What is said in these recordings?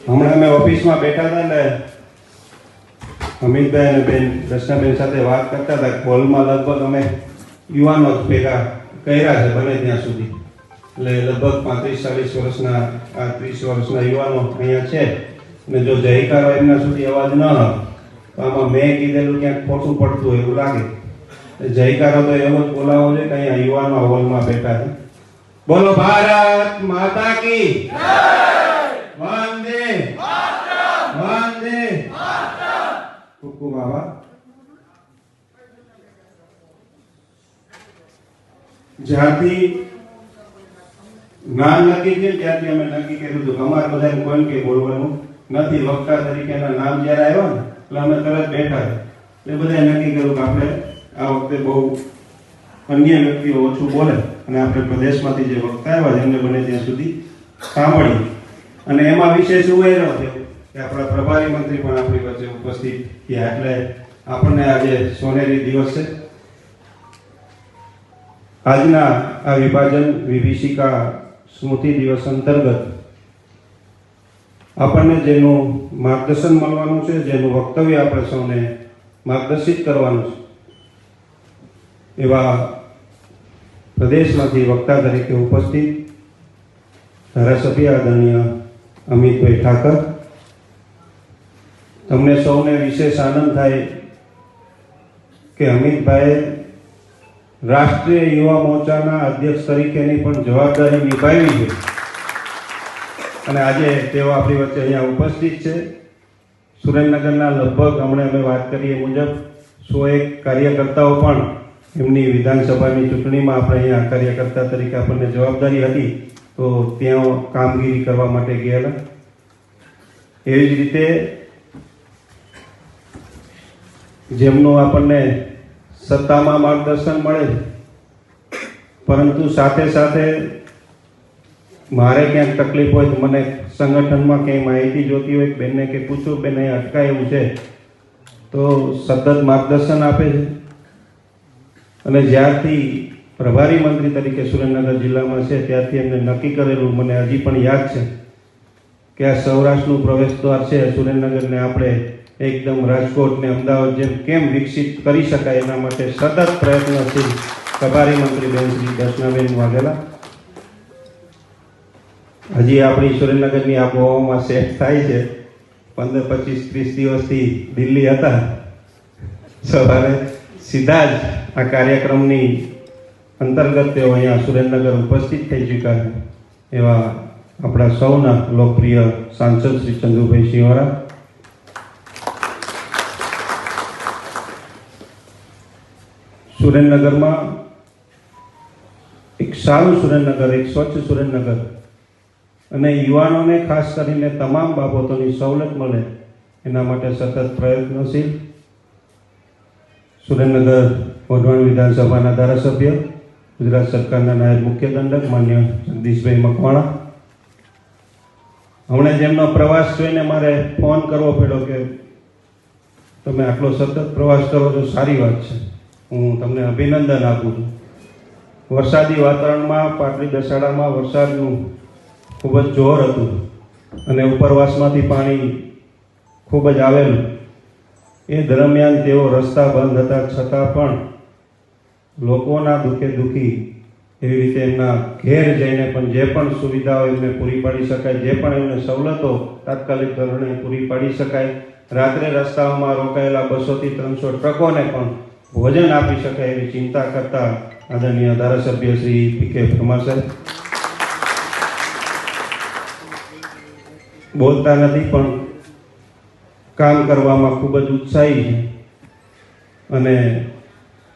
હમણાં અમે ઓફિસમાં બેઠા હતા ને અમિતભાઈ અને બેન દર્શનાબેન સાથે વાત કરતા હતા. હોલમાં લગભગ અમે યુવાનો જ ભેગા કર્યા છે બને ત્યાં સુધી. એટલે લગભગ 35-40 વર્ષના આ 30 વર્ષના યુવાનો અહીંયા છે. અને જો જયકારો એમના સુધી અવાજ ન હોય તો આમાં મેં કીધેલું ક્યાંક ખોટું પડતું હોય એવું લાગે. જયકારો તો એવો જ બોલાવો છે કે અહીંયા યુવાનો હોલમાં બેઠા છે. બોલો ભારત માતા કી જય, વંદે માતરમ, વંદે માતરમ. ખૂબ ખૂબ આભાર. જ્યારથી નામ નક્કી છે ત્યારથી અમે નક્કી કર્યું હતું કે અમારે બધાને કોઈ કે બોલવાનું નથી. વક્તા તરીકેના નામ જ્યારે આવ્યા ને એટલે અમે તરત બેઠા એટલે બધાએ નક્કી કર્યું કે આપણે આ વખતે બહુ અન્ય વ્યક્તિઓ ઓછું બોલે અને આપણે પ્રદેશમાંથી જે વક્તા આવ્યા એમને બને ત્યાં સુધી સાંભળીએ. અને એમાં વિશેષ ઉમેરો છે કે આપણા પ્રભારી મંત્રી પણ આપણી વચ્ચે ઉપસ્થિત થયા. એટલે આપણને આજે સોનેરી દિવસ છે. આજના આ વિભાજન વિભીષિકા સ્મૃતિ દિવસ અંતર્ગત આપણને જેનું માર્ગદર્શન મળવાનું છે, જેનું વક્તવ્ય આપણે સૌને માર્ગદર્શિત કરવાનું છે, એવા પ્રદેશમાંથી વક્તા તરીકે ઉપસ્થિત ધારાસભ્ય આદરણીય અમિતભાઈ ઠાકર. તમને સૌને વિશેષ આનંદ થાય કે અમિતભાઈ રાષ્ટ્રીય યુવા મોરચાના અધ્યક્ષ તરીકેની પણ જવાબદારી નિભાવી છે અને આજે તેઓ આપણી વચ્ચે અહીંયા ઉપસ્થિત છે. સુરેન્દ્રનગરના લગભગ હમણાં અમે વાત કરીએ મુજબ 101 કાર્યકર્તાઓ પણ એમની વિધાનસભાની ચૂંટણીમાં આપણે અહીંયા કાર્યકર્તા તરીકે આપણને જવાબદારી હતી તો ત્યાં કામગીરી કરવા માટે ગયેલા. એવી જ રીતે જેમનું આપણને સત્તામાં માર્ગદર્શન મળે છે, પરંતુ સાથે સાથે મારે ક્યાંક તકલીફ હોય તો મને સંગઠનમાં ક્યાંય માહિતી જોતી હોય બેનને કે પૂછું બેન અહીં અટકાય એવું છે તો સતત માર્ગદર્શન આપે છે. અને જ્યારથી પ્રભારી મંત્રી તરીકે સુરેન્દ્રનગર જિલ્લામાં છે ત્યારથી એમને નક્કી કરેલું મને હજી પણ યાદ છે કે આ સૌરાષ્ટ્રનું પ્રવેશદ્વાર છે સુરેન્દ્રનગરને આપણે એકદમ રાજકોટ ને અમદાવાદ જેમ કેમ વિકસિત કરી શકાય એના માટે સતત પ્રયત્નશીલ પ્રભારી મંત્રી બેન શ્રી દર્શનાબેન વાઘેલા. હજી આપણી સુરેન્દ્રનગરની આબોહવામાં સેટ થાય છે. 15, 25, 30 દિવસથી દિલ્હી હતા. સવારે સીધા જ આ કાર્યક્રમની અંતર્ગત તેઓ અહીંયા સુરેન્દ્રનગર ઉપસ્થિત થઈ ચૂક્યા છે. એવા આપણા સૌના લોકપ્રિય સાંસદ શ્રી ચંદુભાઈ સિંહોરા, સુરેન્દ્રનગરમાં એક સારું સુરેન્દ્રનગર, એક સ્વચ્છ સુરેન્દ્રનગર અને યુવાનોને ખાસ કરીને તમામ બાબતોની સવલત મળે એના માટે સતત પ્રયત્નશીલ સુરેન્દ્રનગર વઢવાણ વિધાનસભાના ધારાસભ્ય, ગુજરાત સરકારના નાયબ મુખ્ય દંડક માન્ય જગદીશભાઈ મકવાણા. હમણાં જેમનો પ્રવાસ જોઈને મારે ફોન કરવો પડ્યો કે તમે આટલો સતત પ્રવાસ કરો છો, સારી વાત છે, હું તમને અભિનંદન આપું છું. વરસાદી વાતાવરણમાં પાટડી દસાડામાં વરસાદનું ખૂબ જ જોર હતું અને ઉપરવાસમાંથી પાણી ખૂબ જ આવેલું. એ દરમિયાન તેઓ રસ્તા બંધ હતા છતાં પણ લોકોના દુઃખે દુઃખી એવી રીતે એમના ઘેર જઈને પણ જે પણ સુવિધાઓ એમને પૂરી પાડી શકાય, જે પણ એમને સવલતો તાત્કાલિક ધોરણે પૂરી પાડી શકાય, રાત્રે રસ્તાઓમાં રોકાયેલા 200 થી 300 ટ્રકોને પણ ભોજન આપી શકાય એવી ચિંતા કરતા આદરણીય ધારાસભ્ય શ્રી પી.કે. પરમાર સાહેબ. બોલતા નથી પણ કામ કરવામાં ખૂબ જ ઉત્સાહી છે અને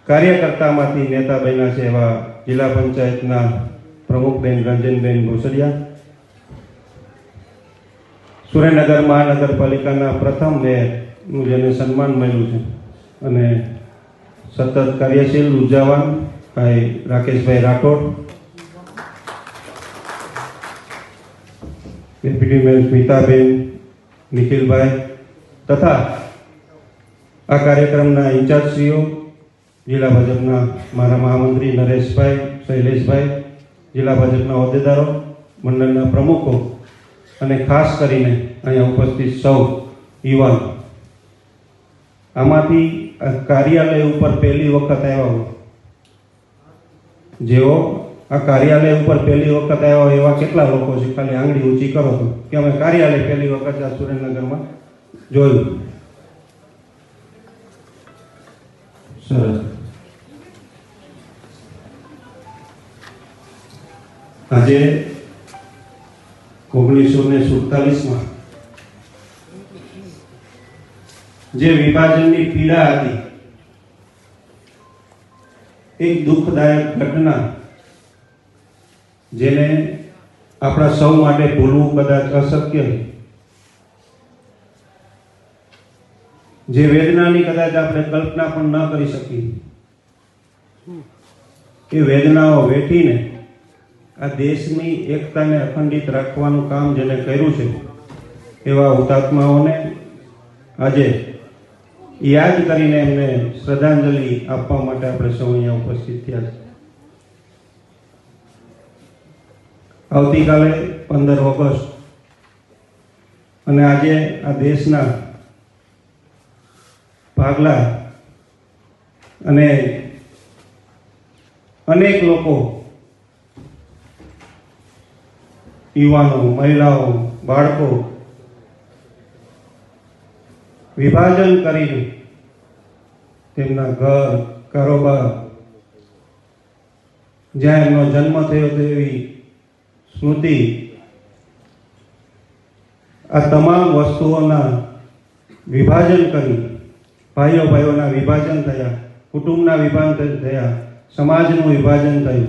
કાર્યકર્તામાંથી નેતા બન્યા છે એવા જિલ્લા પંચાયતના પ્રમુખ બેન રંજનબેન ગોસડિયા, સુરેન્દ્રનગર મહાનગરપાલિકાના પ્રથમ મેયરનું જેને સન્માન મળ્યું છે અને સતત કાર્યશીલ ઉર્જાવાન ભાઈ રાકેશભાઈ રાઠોડ, ડેપ્યુટી મેયર સ્મિતાબેન, નિખિલભાઈ તથા આ કાર્યક્રમના ઇન્ચાર્જશ્રીઓ, જિલ્લા ભાજપના મારા મહામંત્રી નરેશભાઈ, શૈલેષભાઈ, જિલ્લા ભાજપના હોદ્દેદારો, મંડળના પ્રમુખો અને ખાસ કરીને અહીંયા ઉપસ્થિત સૌ યુવાનો, આમાંથી કાર્યાલય ઉપર પહેલી વખત આવ્યા હોય, જેઓ આ કાર્યાલય ઉપર પહેલી વખત આવ્યા હોય એવા કેટલા લોકો છે? ખાલી આંગળી ઊંચી કરો તો કે અમે કાર્યાલય પહેલી વખત આ સુરેન્દ્રનગરમાં જોયું. સરસ. આજે 1947માં જે વિભાજનની પીડા હતી, એક દુઃખદાયક ઘટના, જેને આપણા સૌ માટે ભૂલવું કદાચ અશક્ય છે, જે વેદનાની કદાચ આપણે કલ્પના પણ ન કરી શકીએ, એ વેદનાઓ વેઠીને આ દેશની એકતાને અખંડિત રાખવાનું કામ જેને કર્યું છે, એવા હુતાત્માઓને આજે યાદ કરીને એમને શ્રદ્ધાંજલિ આપવા માટે આપણે સૌ અહીંયા ઉપસ્થિત થયા છે. આવતીકાલે 15 ઓગસ્ટ અને આજે આ દેશના ભાગલા અને અનેક લોકો, યુવાનો, મહિલાઓ, બાળકો વિભાજન કરીને તેમના ઘર, કારોબાર, જ્યાં એમનો જન્મ થયો તેવી સ્મૃતિ, આ તમામ વસ્તુઓના વિભાજન કરી, ભાઈઓના વિભાજન થયા, કુટુંબના વિભાજન થયા, સમાજનું વિભાજન થયું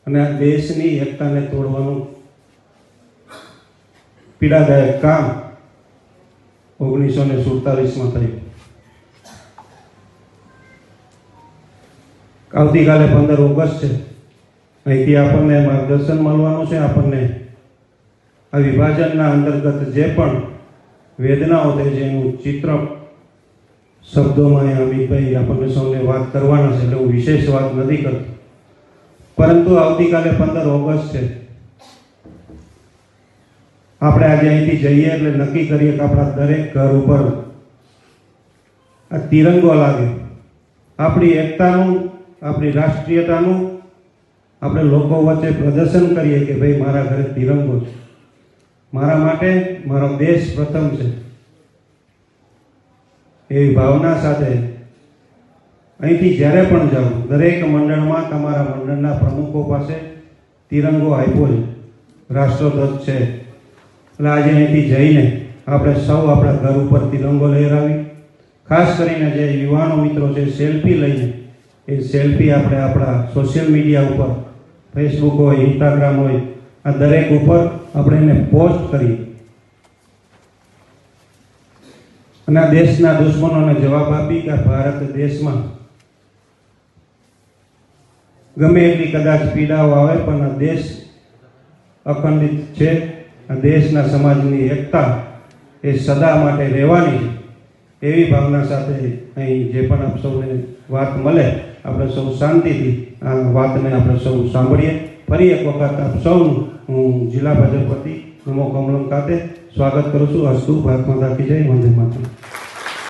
અને આ દેશની એકતાને તોડવાનું પીડાદાયક કામ 1947માં થયું. આવતીકાલે 15 ઓગસ્ટ છે. અહીંથી આપણને માર્ગદર્શન મળવાનું છે. આપણને આ વિભાજનના અંતર્ગત જે પણ વેદનાઓ થઈ છે એનું ચિત્ર શબ્દોમાં અમિતભાઈ આપણને સૌને વાત કરવાના છે, એટલે હું વિશેષ વાત નથી કરતો. પરંતુ આવતીકાલે 15 ઓગસ્ટ છે. આપણે આજે અહીંથી જઈએ એટલે નક્કી કરીએ કે આપણા દરેક ઘર ઉપર આ તિરંગો લાગે, આપણી એકતાનું, આપણી રાષ્ટ્રીયતાનું આપણે લોકો વચ્ચે પ્રદર્શન કરીએ કે ભાઈ મારા ઘરે તિરંગો છે, મારા માટે મારો દેશ પ્રથમ છે. એવી ભાવના સાથે અહીંથી જ્યારે પણ જાઓ, દરેક મંડળમાં તમારા મંડળના પ્રમુખો પાસે તિરંગો આપ્યો છે, રાષ્ટ્રધ્વજ છે. એટલે આજે અહીંથી જઈને આપણે સૌ આપણા ઘર ઉપર તિરંગો લહેરાવી, ખાસ કરીને જે યુવાનો મિત્રો છે સેલ્ફી લઈને, એ સેલ્ફી આપણે આપણા સોશિયલ મીડિયા ઉપર, ફેસબુક હોય, ઇન્સ્ટાગ્રામ હોય, આ દરેક ઉપર આપણે એને પોસ્ટ કરીએ અને આ દેશના દુશ્મનોને જવાબ આપી કે ભારત દેશમાં ગમે એટલી કદાચ પીડાઓ આવે પણ આ દેશ અખંડિત છે. આ દેશના સમાજની એકતા એ સદા માટે રહેવાની છે. એવી ભાવના સાથે અહીં જે પણ આપ સૌને વાત મળે, આપણે સૌ શાંતિથી આ વાતને આપણે સૌ સાંભળીએ. ફરી એક વખત આપ સૌનું હું જિલ્લા ભાજપ વતી નમો કમલમ ખાતે સ્વાગત કરું છું. અસ્તુ ભારત માતા કી જય. વંદે માતરમ.